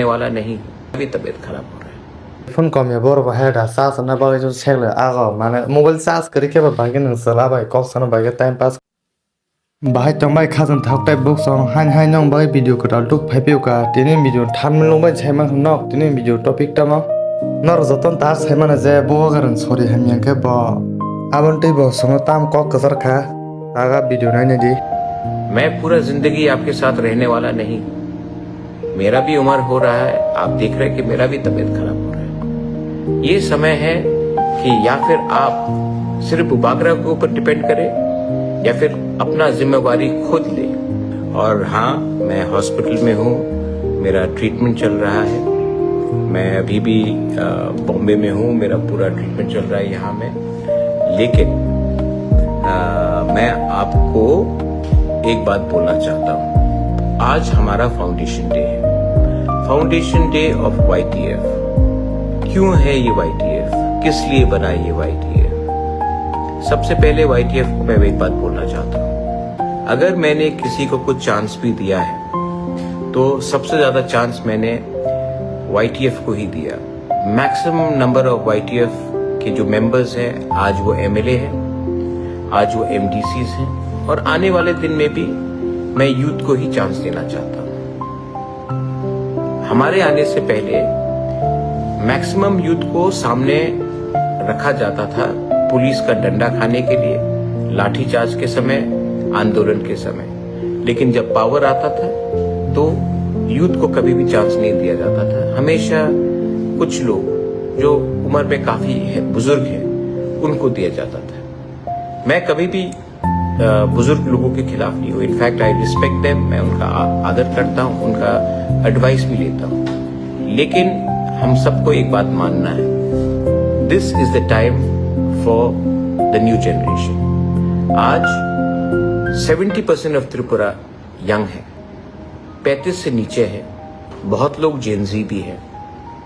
वाला नहीं हूँ, अभी तबीयत खराब हो रहा है। फन कम या बोर बाहेर दा सास ना बागे जो छेले आगा माने मोबाइल चार्ज करे के बागे नों सला बाय कक्सन बागे टाइम पास बाहाय तंबाय खाजन थाकटाय बक्स हान हाय नों बागे भिडियो कटाल टुक फाइपिउ का तिनि भिडियो थान लंबाय छायमा नक तिनि भिडियो टपिक तमा नर जतन तार छायमाने जे बोगारन सरि हामियांके ब आबन्टै ब संग ताम कक कसर खा आगा भिडियो नायने दी। मैं पूरा जिंदगी आपके साथ रहने वाला नहीं हूँ, मेरा भी उम्र हो रहा है, आप देख रहे हैं कि मेरा भी तबीयत खराब हो रहा है। ये समय है कि या फिर आप सिर्फ बुबागरा के ऊपर डिपेंड करें या फिर अपना जिम्मेवारी खुद ले। और हाँ, मैं हॉस्पिटल में हूँ, मेरा ट्रीटमेंट चल रहा है, मैं अभी भी बॉम्बे में हूँ, मेरा पूरा ट्रीटमेंट चल रहा है यहाँ में। लेकिन मैं आपको एक बात बोलना चाहता हूँ। आज हमारा फाउंडेशन डे है, फाउंडेशन डे ऑफ YTF। क्यों है ये YTF, किस लिए बना ये YTF? सबसे पहले YTF को मैं एक बात बोलना चाहता हूँ। अगर मैंने किसी को कुछ चांस भी दिया है तो सबसे ज्यादा चांस मैंने YTF को ही दिया। मैक्सिमम नंबर ऑफ YTF के जो मेंबर्स हैं, आज वो MLA हैं, आज वो MDCs हैं, और आने वाले दिन में भी मैं यूथ को ही चांस देना चाहता हूं। हमारे आने से पहले मैक्सिमम यूथ को सामने रखा जाता था पुलिस का डंडा खाने के लिए, लाठीचार्ज के समय, आंदोलन के समय। लेकिन जब पावर आता था तो यूथ को कभी भी चांस नहीं दिया जाता था। हमेशा कुछ लोग जो उम्र में काफी बुजुर्ग हैं उनको दिया जाता था। मैं कभी भी बुजुर्ग लोगों के खिलाफ नहीं हूँ। इनफैक्ट आई रिस्पेक्ट देम, मैं उनका आदर करता हूँ, उनका एडवाइस भी लेता हूँ। लेकिन हम सबको एक बात मानना है, this is the time for the new generation. आज 70% ऑफ त्रिपुरा यंग है, 35 से नीचे है, बहुत लोग जेनजी भी है।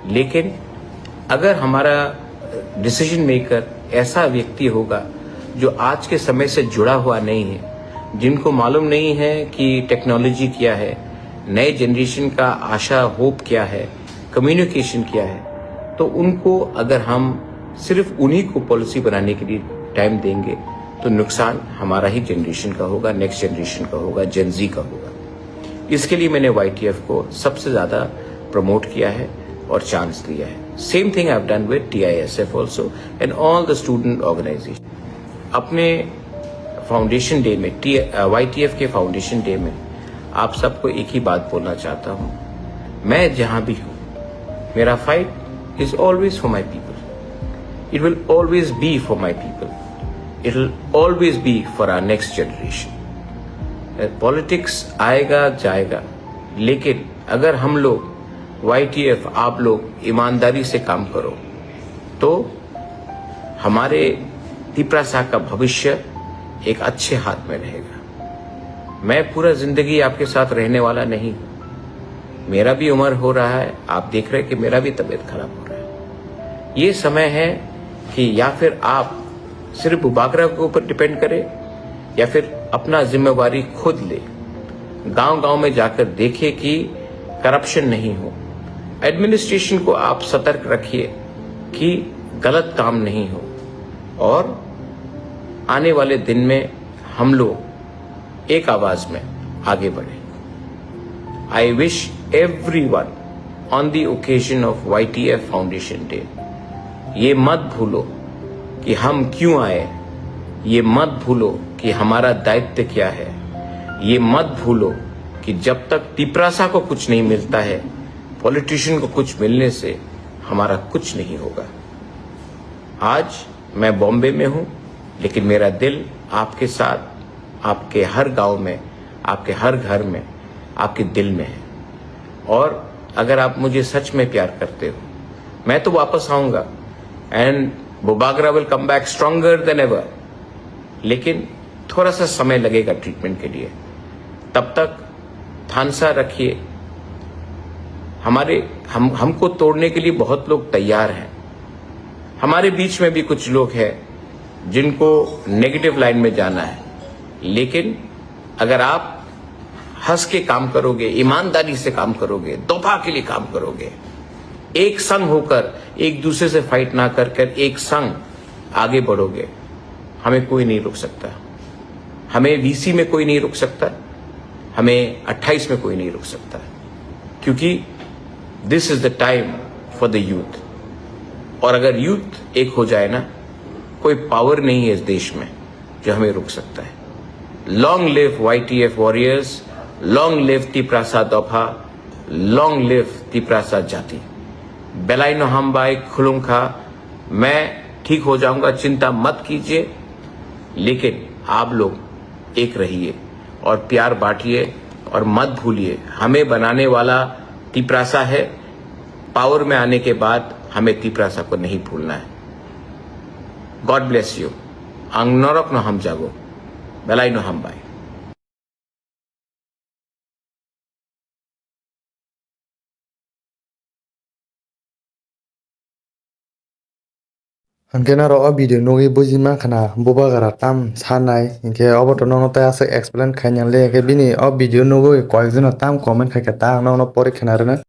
लेकिन अगर हमारा डिसीजन मेकर ऐसा व्यक्ति होगा जो आज के समय से जुड़ा हुआ नहीं है, जिनको मालूम नहीं है कि टेक्नोलॉजी क्या है, नए जनरेशन का आशा होप क्या है, कम्युनिकेशन क्या है, तो उनको अगर हम सिर्फ उन्हीं को पॉलिसी बनाने के लिए टाइम देंगे तो नुकसान हमारा ही जनरेशन का होगा, नेक्स्ट जनरेशन का होगा, जेनजी का होगा। इसके लिए मैंने YTF को सबसे ज्यादा प्रमोट किया है और चांस दिया है। Same thing I have done with TISF also and all the student organization. अपने फाउंडेशन डे में, YTF के फाउंडेशन डे में आप सबको एक ही बात बोलना चाहता हूं, मैं जहां भी हूं, मेरा fight is always for my people, it will always be for my people, it will always be for our next generation. Politics आएगा जाएगा, लेकिन अगर हम लोग YTF, आप लोग ईमानदारी से काम करो तो हमारे तिप्रासा का भविष्य एक अच्छे हाथ में रहेगा। मैं पूरा जिंदगी आपके साथ रहने वाला नहीं हूं, मेरा भी उम्र हो रहा है, आप देख रहे हैं कि मेरा भी तबीयत खराब हो रहा है। ये समय है कि या फिर आप सिर्फ बुबागरा के ऊपर डिपेंड करें या फिर अपना जिम्मेवारी खुद ले। गांव गांव में जाकर देखें कि करप्शन नहीं हो, एडमिनिस्ट्रेशन को आप सतर्क रखिए कि गलत काम नहीं हो, और आने वाले दिन में हम लोग एक आवाज में आगे बढ़े। I wish everyone on the occasion of YTF foundation day, ये मत भूलो कि हम क्यों आए, ये मत भूलो कि हमारा दायित्व क्या है, ये मत भूलो कि जब तक तिप्रासा को कुछ नहीं मिलता है, पॉलिटिशियन को कुछ मिलने से हमारा कुछ नहीं होगा। आज मैं बॉम्बे में हूं, लेकिन मेरा दिल आपके साथ, आपके हर गांव में, आपके हर घर में, आपके दिल में है। और अगर आप मुझे सच में प्यार करते हो, मैं तो वापस आऊंगा and Bubagra will come back stronger than ever. लेकिन थोड़ा सा समय लगेगा ट्रीटमेंट के लिए, तब तक थानसा रखिए। हमको तोड़ने के लिए बहुत लोग तैयार हैं। हमारे बीच में भी कुछ लोग हैं जिनको नेगेटिव लाइन में जाना है, लेकिन अगर आप हंस के काम करोगे, ईमानदारी से काम करोगे, दफा के लिए काम करोगे, एक संग होकर, एक दूसरे से फाइट ना कर कर एक संग आगे बढ़ोगे, हमें कोई नहीं रोक सकता। हमें वीसी में कोई नहीं रोक सकता, हमें 28 में कोई नहीं रोक सकता, क्योंकि this is the time for the youth. और अगर यूथ एक हो जाए ना, कोई पावर नहीं है इस देश में जो हमें रोक सकता है। Long live YTF warriors, long live Tiprasa Dofa, long live Tiprasa जाति। बेलाइनो हम बाई खुलुंखा, मैं ठीक हो जाऊंगा, चिंता मत कीजिए, लेकिन आप लोग एक रहिए और प्यार बांटिए और मत भूलिए हमें बनाने वाला तिप्रासा है। पावर में आने के बाद हमें तिप्रासा को नहीं भूलना है। God bless you. आंग नरक न हम जागो, बेलाई न हम by. Hangke naro o video nogi buji mankana boba gara tam sanai hingke oboto nono ta ase explain khainang le ke bini o video nogo koyekjono tam comment khaike ta nono pore khanarena.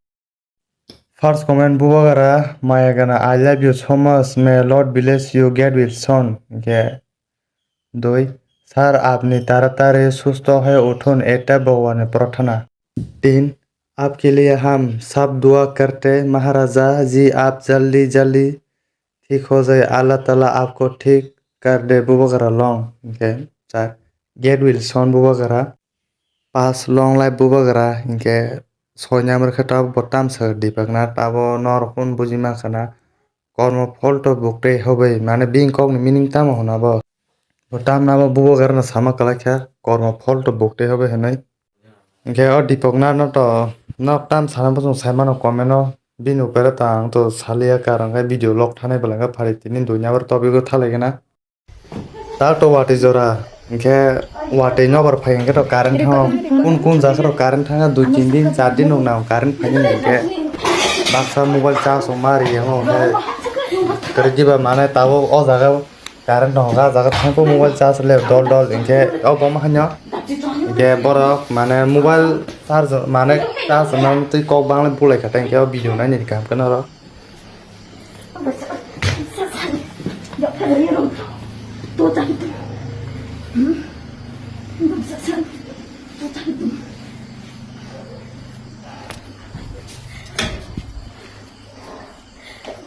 First comment boba gara maya gana I love you so much, may Lord bless you, get well soon hingke doi sir आपने ताड़ाताड़ी सुस्त है उठून एटा भगवान प्रार्थना। 3 आपके लिए हम सब दुआ करते महाराजा जी, आप जल्दी जल्दी ठीक हो जाए, अल्लाह ताला आपको ठीक कर दे बुबगरा लॉन्ग इनके 4 गेट विल सोन बुबगरा 5 लॉन्ग लाइफ बुबगरा इनके 6 नंबर खटा बटाम सर दीपकना ताबो नरकुन बुजिमा खाना कर्म फल तो बुकते होबे माने बिंग कॉग मीनिंग ताम होना बो बटाम ना बुबगरा ना सामा कलाख्या कर्म फल तो बुकते होबे है नहीं इनके और दीपकना न तो न ताम साना बसो साइमानो कमेनो बिनु पेरा तांग तो सालिया कारंगा वीडियो लॉक थाने बलंगा फारितिनि दुनियावर टॉपिक थालेगेना ता तो वाटे जोरा इनके वाटे नबर फाइंगे तो करंट हो कुन जाखरो करंट थांगा 2-3 दिन 4 दिन उनाव करंट फाइंगे इनके बाक्सा मोबाइल चार्ज मारी हो करजिबा माने ताबो ओ जागा करंट होगा जागा थांको मोबाइल चार्ज ले डल इनके ओ बम हन्या इनके बरक माने मोबाइल चार्ज माने चार्ज नाम तै कक बांगले बुलाय खाते इनके वीडियो नायनि काम कनो र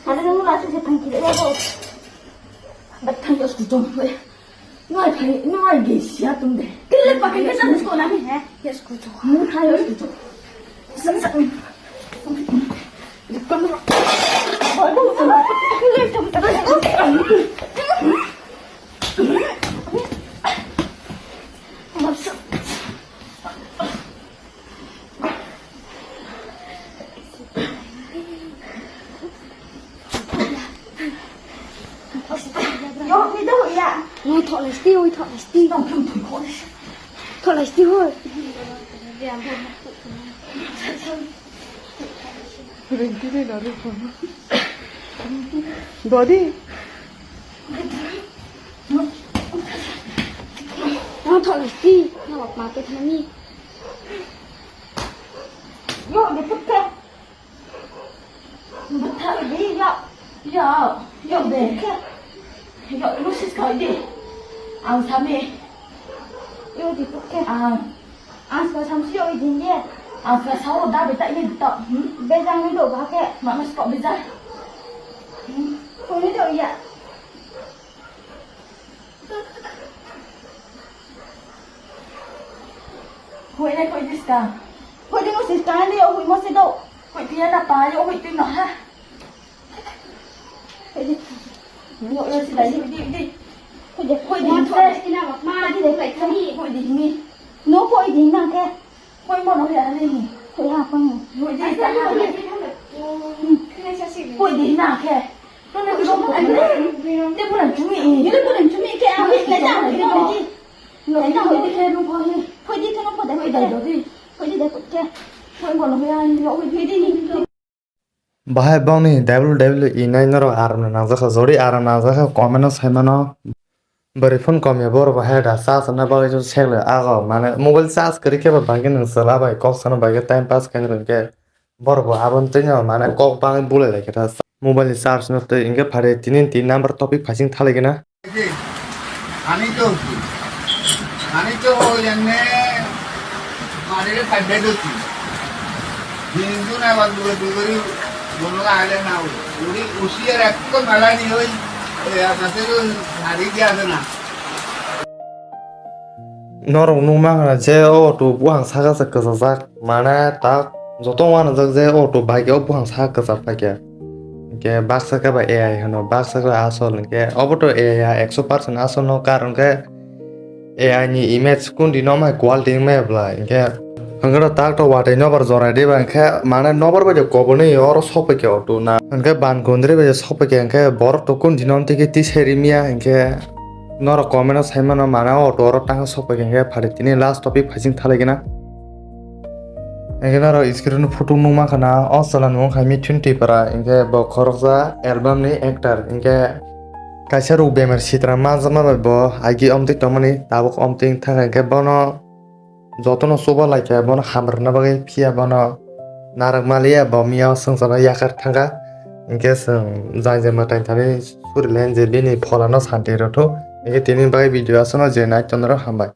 Ada yang mulai sih tangki dia bawa, betul ya setuju gue. Nuai gisi ya tuh deh. Kile pakai kita di sekolah nih ya, ya setuju. Nuai ya setuju. Sen. Kamu, aduh, kile tuh. Ôi thọ lấy stiêu, Đồng thầm thổi khó đấy. Thọ lấy stiêu ơi. Rentiré la reforma. Dodi. Nó thọ lấy stiêu, nó bọc mà cái thằng đi. Yo, để phút kê. Bật thở đi, yo để kê. Yo, nó sẽ khỏi đi. Ang sabi. Yo di puke. Ang sa samsi yo idin ye. Ang sa sawo da beta ye to. Bezang ni do ba ke? Mama stop bezang. Ko ni do ya. Hoi này hoi dis ka. Hoi di mo sis ka ni o hoi mo se do. Hoi ti na pa yo hoi ti no ha. Hoi di. Yo si dai di. Hoi đi thế, ma đi để vậy thôi. Hoi đi mi, nó hoi đi nào thế, hoi mà nó là gì? Hoi hà không? Hoi đi sao? Hoi đi nào thế? Nó là cái gì? Thế bữa lần chúng mình, thế bữa lần chúng mình cái ao hết cái nào đấy đi. Cái nào hoi đi thế nó hoi đi thế nó có để hoi đầy rồi đi, hoi đi để cái, hoi mà nó hoi đi. Bahai bangni WWE nai naro aram na zakha zori aram na zakha comment saimano बोरै fun कमिया बर बाहाय दा charge ना बागै जो सेगले आगा माने mobile charge करी के बांगे नों सलाबाय कक सानो बागे टाइम पास खांग के बर बो आबन तैनो माने कक बांगे बुले लागे दा मोबाइल चार्ज न ते इंगे फारे 3 नाम्बार टपिक फासिंग थालेगे ना আমি তো এনে মারিরে খাইবে দছি হিন্দু না বাদুরে দুগরি বনো আলে না উড়ি উসিয়ার একটু মেলা নি হই আপনাদের হারি দিয়া আছে না नरक नुमा जे अटो बुहां सागा सा कसा जाक माने ता जतो वाना जक जे अटो बाइक अ बुहां सा कसा पाके के बाक्सा का बा एआई हनो बाक्सा का आसल के अब तो एआई 100% आसल न कारण के एआई नि इमेज कुन दिन मा क्वालिटी में ब्ला के हंगरा ताक तो वाटे नबर जरा दे बा के माने नबर बजे कोबने और सपे के अटो ना हंगे बान गोंद्रे बजे सपे के बर तो कुन दिन ते ति सेरिमिया के नर कमेन्ट साइमान माना अटो और टांगा सपे फारे 3 लास्ट टपिक फाइसिंग थालेगे ना एगेना रो स्क्रीन फोटो नुमा खाना असला नु खामि 20 परा इनके बखरजा एल्बम नि एक्टर इनके काइसा रो बेमार सित्रा मा जमा बो आगि अमते तमनि ताबक अमते थागा के बनो जतनो सोबा लाइके बनो हामरना बगे फिया बनो नारक मालिया बमिया संसार याकार थागा इनके सं जाय जे मताय थाने सुरलेन जे बिनि फलानो सान्ते रथो एके तिनि बागे भिडियो आसनो जे नाइट चंद्र हामबाय।